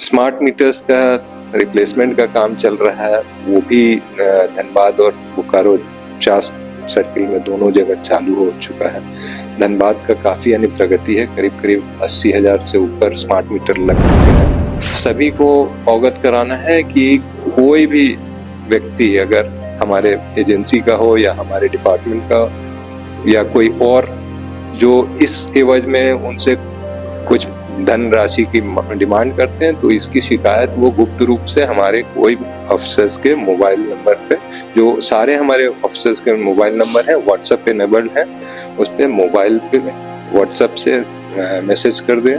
Smart meters का replacement का काम चल रहा है, वो भी धनबाद और बोकारो 50 सर्किल में दोनों जगह चालू हो चुका है। धनबाद का काफ़ी यानी प्रगति है, करीब 80,000 से ऊपर स्मार्ट मीटर लग चुके हैं। सभी को अवगत कराना है कि कोई भी व्यक्ति अगर हमारे एजेंसी का हो या हमारे डिपार्टमेंट का या कोई और जो इस एवज में उनसे कुछ धन राशि की डिमांड करते हैं, तो इसकी शिकायत वो गुप्त रूप से हमारे कोई ऑफिसर्स के मोबाइल नंबर पे, जो सारे हमारे ऑफिसर्स के मोबाइल नंबर हैं, व्हाट्सएप पे इनेबल्ड है, उस पे मोबाइल पे व्हाट्सएप से मैसेज कर दें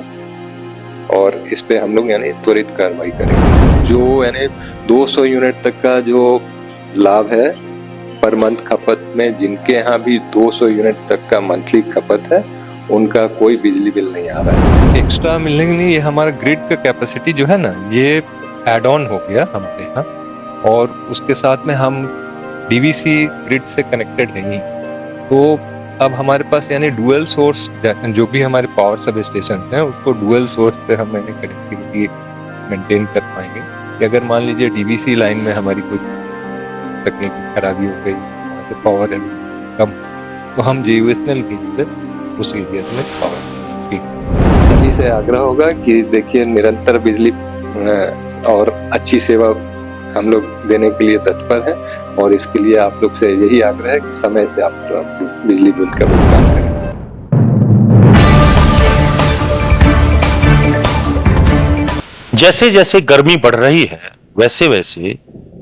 और इस पे हम लोग यानी त्वरित कार्रवाई करेंगे। जो यानी 200 यूनिट तक का जो लाभ है पर मंथ खपत में, जिनके यहाँ भी 200 यूनिट तक का मंथली खपत है, उनका कोई बिजली बिल नहीं आ रहा है। एक्स्ट्रा मिलेंगे नहीं, ये हमारा ग्रिड का कैपेसिटी जो है ना, ये एड ऑन हो गया हमारे यहाँ, और उसके साथ में हम डीवीसी ग्रिड से कनेक्टेड नहीं, तो अब हमारे पास यानी डुअल सोर्स जो भी हमारे पावर सब स्टेशन हैं, उसको डुअल सोर्स पे हम यानी कनेक्टिविटी मेंटेन कर पाएंगे। कि अगर मान लीजिए डीवीसी लाइन में हमारी कोई तकनीकी खराबी हो गई, वहाँ से पावर कम, तो हम JUSNL ग्रिड से उस एरिया में पावर सभी से आग्रह होगा कि देखिए निरंतर बिजली और अच्छी सेवा हम लोग देने के लिए तत्पर हैं, और इसके लिए आप लोग से यही आग्रह है कि समय से आप बिजली बिल का भुगतान करें। जैसे जैसे गर्मी बढ़ रही है, वैसे वैसे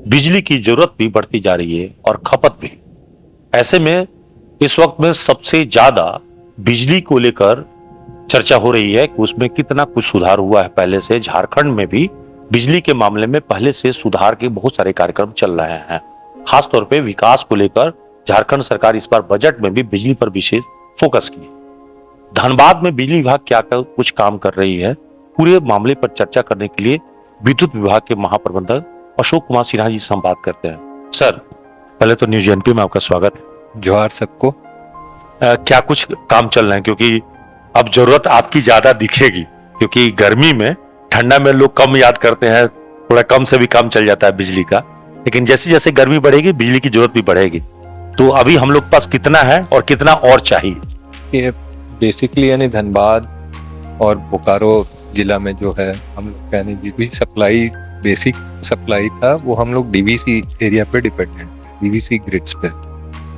बिजली की जरूरत भी बढ़ती जा रही है और खपत भी। ऐसे में इस वक्त में सबसे ज्यादा बिजली को लेकर चर्चा हो रही है कि उसमें कितना कुछ सुधार हुआ है पहले से। झारखंड में भी बिजली के मामले में पहले से सुधार के बहुत सारे कार्यक्रम चल रहे हैं। खासतौर पे विकास को लेकर झारखंड सरकार इस बार बजट में भी बिजली पर विशेष फोकस की। धनबाद में बिजली विभाग क्या कुछ काम कर रही है, पूरे मामले पर चर्चा करने के लिए विद्युत विभाग के महाप्रबंधक अशोक कुमार सिन्हा जी से हम बात करते हैं। सर, पहले तो न्यूज एनपी में आपका स्वागत है। जोहार सबको। क्या कुछ काम चल रहे हैं, क्योंकि अब जरूरत आपकी ज्यादा दिखेगी, क्योंकि गर्मी में, ठंडा में लोग कम याद करते हैं, थोड़ा कम से भी काम चल जाता है बिजली का, लेकिन जैसे जैसे गर्मी बढ़ेगी बिजली की जरूरत भी बढ़ेगी। तो अभी हम लोग पास कितना है और कितना और चाहिए? ये बेसिकली यानी धनबाद और बोकारो जिला में जो है, हम लोग यानी जो भी सप्लाई, बेसिक सप्लाई था, वो हम लोग डीवीसी एरिया पे डिपेंडेंट, डीवीसी ग्रिड्स पे।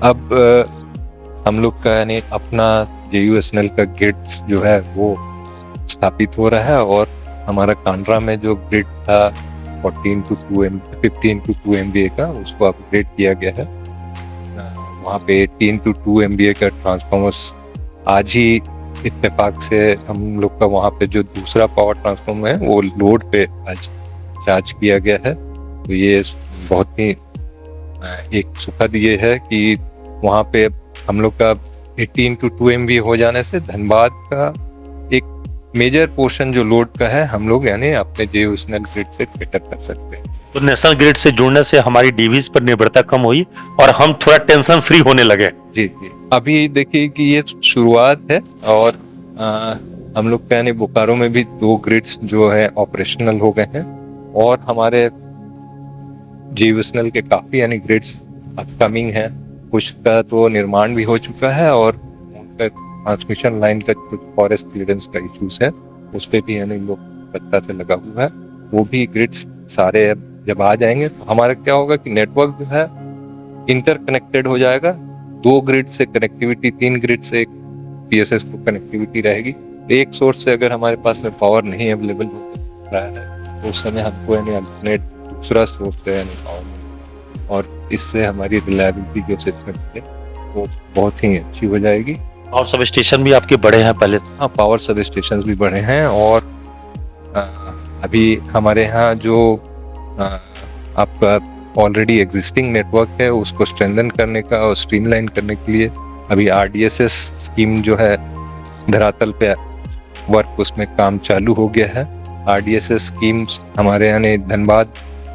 अब हम लोग का यानी अपना JUSNL का ग्रिड्स जो है वो स्थापित हो रहा है, और हमारा कांड्रा में जो ग्रिड था 15 to 2 MVA का, उसको अपग्रेड किया गया है। वहाँ पे 18 to 2 MVA का ट्रांसफॉर्मर्स आज ही इत्तेफाक से हम लोग का वहाँ पे जो दूसरा पावर ट्रांसफॉर्मर है वो लोड पे आज चार्ज किया गया है। तो ये बहुत ही एक सुखद ये है कि वहाँ पे हम लोग का 18 to 2 MVA हो जाने से धनबाद का एक मेजर पोर्शन जो लोड का है, हम लोग यानी अपने JUSNL ग्रिड से कैटर कर सकते हैं। तो नेशनल ग्रिड से जुड़ने से हमारी डीवीसी पर निर्भरता कम हुई और हम थोड़ा टेंशन फ्री होने लगे। जी जी। अभी देखिए कि ये शुरुआत है, और हम लोग का यानी बोकारो में भी 2 ग्रिड्स जो है ऑपरेशनल हो गए हैं, और हमारे JUSNL के काफी यानी ग्रिड्स अपकमिंग हैं। कुछ का तो निर्माण भी हो चुका है, और उनका ट्रांसमिशन लाइन का कुछ फॉरेस्ट क्लियरेंस का इश्यूज है, उस पर भी यानी लोग पत्ता से लगा हुआ है। वो भी ग्रिड्स सारे जब आ जाएंगे तो हमारा क्या होगा कि नेटवर्क जो है इंटरकनेक्टेड हो जाएगा। 2 ग्रिड से कनेक्टिविटी, 3 ग्रिड से एक PSS को कनेक्टिविटी रहेगी। एक सोर्स से अगर हमारे पास में पावर नहीं अवेलेबल हो रहा है, तो उस समय हमको यानी अल्टरनेट दूसरा सोर्स है यानी पावर, और इससे हमारी रिलायबिलिटी जो सिस्टम है वो बहुत ही अच्छी हो जाएगी। पावर सब स्टेशन भी आपके बड़े हैं पहले? हाँ, पावर सब स्टेशन भी बड़े हैं, और अभी हमारे यहाँ जो आपका ऑलरेडी एग्जिस्टिंग नेटवर्क है उसको स्ट्रेंथन करने का और स्ट्रीमलाइन करने के लिए अभी RDSS स्कीम जो है धरातल पे वर्क, उसमें काम चालू हो गया है। RDSS स्कीम्स हमारे यानी धनबाद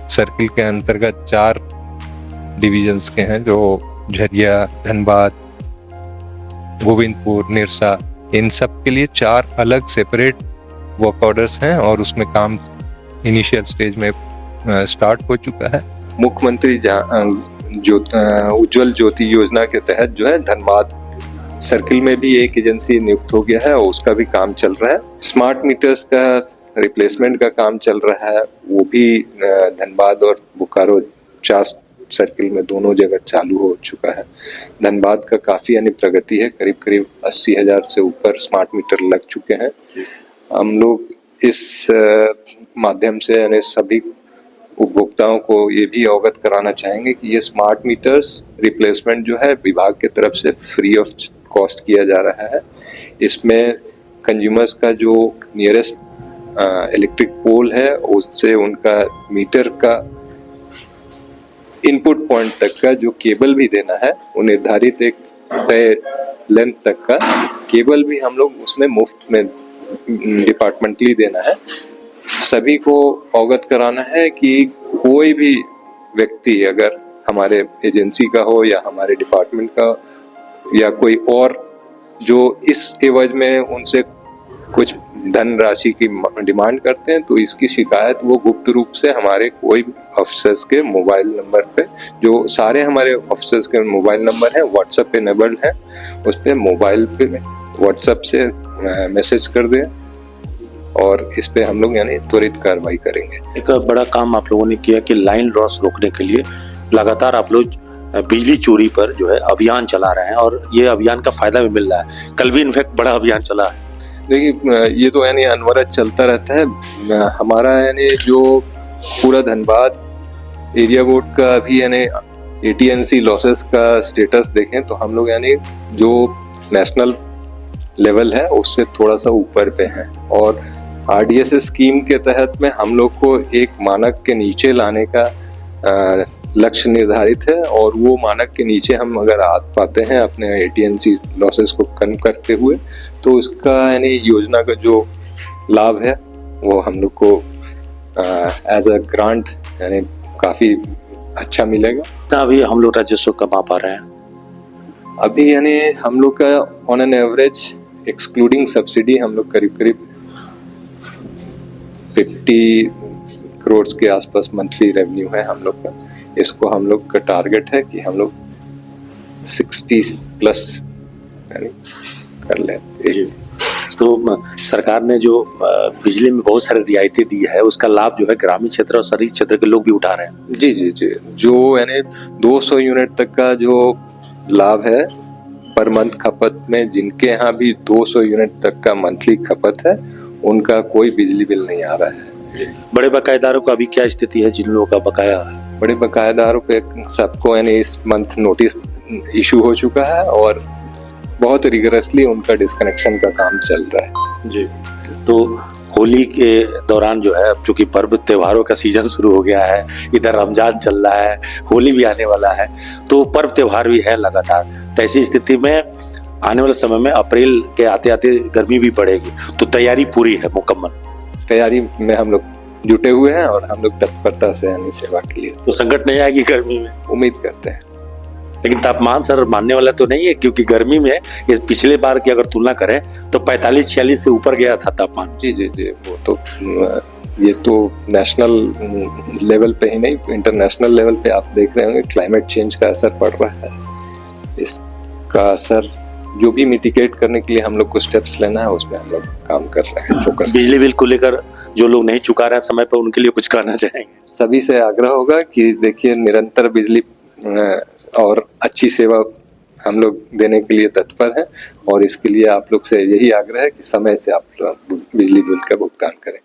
सर्किल के अंतर्गत 4 डिविजन्स के हैं, जो झरिया, धनबाद, गोविंदपुर, निरसा, इन सब के लिए 4 अलग सेपरेट वर्क ऑर्डर्स हैं, और उसमें काम इनिशियल स्टेज में स्टार्ट हो चुका है। मुख्यमंत्री उज्जवल ज्योति योजना के तहत जो है धनबाद सर्किल में भी एक एजेंसी नियुक्त हो गया है और उसका भी काम चल रहा है। स्मार्ट मीटर्स का रिप्लेसमेंट का काम चल रहा है, वो भी धनबाद और बोकारो चास सर्किल में दोनों जगह चालू हो चुका है। धनबाद का काफी यानी प्रगति है, करीब करीब 80,000 से ऊपर स्मार्ट मीटर लग चुके हैं। हम लोग इस माध्यम से यानी सभी उपभोक्ताओं को ये भी अवगत कराना चाहेंगे कि ये स्मार्ट मीटर्स रिप्लेसमेंट जो है विभाग की तरफ से फ्री ऑफ कॉस्ट किया जा रहा है। इसमें कंज्यूमर्स का जो नियरेस्ट इलेक्ट्रिक पोल है उससे उनका मीटर का इनपुट पॉइंट तक का जो केबल भी देना है वो निर्धारित एक तय लेंथ तक का केबल भी हम लोग उसमें मुफ्त में डिपार्टमेंटली देना है। सभी को अवगत कराना है कि कोई भी व्यक्ति अगर हमारे एजेंसी का हो या हमारे डिपार्टमेंट का या कोई और जो इस एवज में उनसे कुछ धन राशि की डिमांड करते हैं तो इसकी शिकायत वो गुप्त रूप से हमारे कोई ऑफिसर्स के मोबाइल नंबर पे, जो सारे हमारे ऑफिसर्स के मोबाइल नंबर हैं व्हाट्सएप पे इनेबल्ड है, उस पे मोबाइल पे व्हाट्सएप से मैसेज कर दें और इस पे हम लोग यानी त्वरित कार्रवाई करेंगे। एक बड़ा काम आप लोगों ने किया कि लाइन लॉस रोकने के लिए लगातार आप लोग बिजली चोरी पर जो है अभियान चला रहे हैं और ये अभियान का फायदा भी मिल रहा है। कल भी इनफैक्ट बड़ा अभियान चला है। देखिए ये तो यानी अनवरत चलता रहता है। हमारा यानी जो पूरा धनबाद एरिया बोर्ड का भी यानी AT&C लॉसेस का स्टेटस देखें तो हम लोग यानी जो नेशनल लेवल है उससे थोड़ा सा ऊपर पे हैं और RDSS स्कीम के तहत में हम लोग को एक मानक के नीचे लाने का लक्ष्य निर्धारित है और वो मानक के नीचे हम अगर आ पाते हैं अपने AT&C लॉसेस को कम करते हुए तो इसका यानी योजना का जो लाभ है वो हम लोग को एज अ ग्रांट यानी काफी अच्छा मिलेगा। अभी हम लोग राजस्व कमा पा रहे हैं अभी यानी हम लोग का on an average excluding subsidy हम लोग करीब करीब 50 करोड़ के आसपास मंथली रेवेन्यू है हम लोग का। इसको हम लोग का टारगेट है कि हम लोग 60 प्लस यानी कर लें। तो सरकार ने जो बिजली में बहुत सारी रियायतें दी है उसका लाभ जो है ग्रामीण क्षेत्र और शहरी क्षेत्र के लोग भी उठा रहे हैं। जी जी जी, जो यानी 200 यूनिट तक का जो लाभ है पर मंथ खपत में, जिनके यहाँ भी 200 यूनिट तक का मंथली खपत है उनका कोई बिजली बिल नहीं आ रहा है। बड़े बकायेदारों का अभी क्या स्थिति है जिन लोगों का बकाया है? बड़े बकायेदारों पे सबको यानी इस मंथ नोटिस इशू हो चुका है और बहुत रिगरसली उनका डिस्कनेक्शन का काम चल रहा है। जी, तो होली के दौरान जो है अब चूंकि पर्व त्योहारों का सीजन शुरू हो गया है, इधर रमजान चल रहा है, होली भी आने वाला है, तो पर्व त्योहार भी है लगातार। तो ऐसी स्थिति में आने वाले समय में अप्रैल के आते आते गर्मी भी बढ़ेगी, तो तैयारी पूरी है मुकम्मल? तैयारी में हम लोग जुटे हुए हैं और हम लोग तत्परता से यानी सेवा के लिए। तो संकट नहीं आएगी गर्मी में? उम्मीद करते हैं। लेकिन तापमान सर मानने वाला तो नहीं है, क्योंकि गर्मी में ये पिछले बार की अगर तुलना करें तो 45-46 से ऊपर गया था तापमान। जी जी जी, वो तो ये तो नेशनल लेवल पे ही नहीं इंटरनेशनल लेवल पे आप देख रहे होंगे क्लाइमेट चेंज का असर पड़ रहा है। इसका असर जो भी मिटिगेट करने के लिए हम लोग को स्टेप्स लेना है उसमें हम लोग काम कर रहे हैं फोकस। बिजली बिल को लेकर जो लोग नहीं चुका रहे हैं समय पर उनके लिए कुछ कहना चाहेंगे? सभी से आग्रह होगा कि देखिए निरंतर बिजली और अच्छी सेवा हम लोग देने के लिए तत्पर हैं और इसके लिए आप लोग से यही आग्रह है कि समय से आप बिजली बिल का भुगतान करें।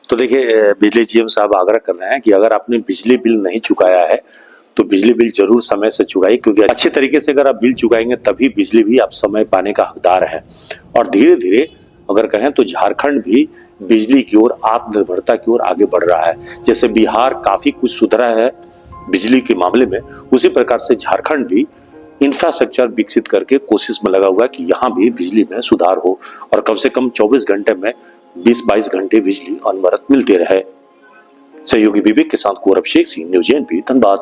तो देखिए बिजली GM साहब आग्रह कर रहे हैं कि अगर आपने बिजली बिल नहीं चुकाया है तो बिजली बिल जरूर समय से चुकाइए, क्योंकि अच्छे तरीके से अगर आप बिल चुकाएंगे तभी बिजली भी आप समय पाने का हकदार है। और धीरे धीरे अगर कहें तो झारखंड भी बिजली की ओर, आत्मनिर्भरता की ओर आगे बढ़ रहा है। जैसे बिहार काफी कुछ सुधरा है बिजली के मामले में, उसी प्रकार से झारखंड भी इंफ्रास्ट्रक्चर विकसित करके कोशिश में लगा हुआ है कि यहाँ भी बिजली में सुधार हो और कम से कम 24 घंटे में 20-22 घंटे बिजली अनवरत मिलते रहे। सहयोगी विवेक के साथ गौरव शेख सिंह, न्यूज़ 8 धनबाद।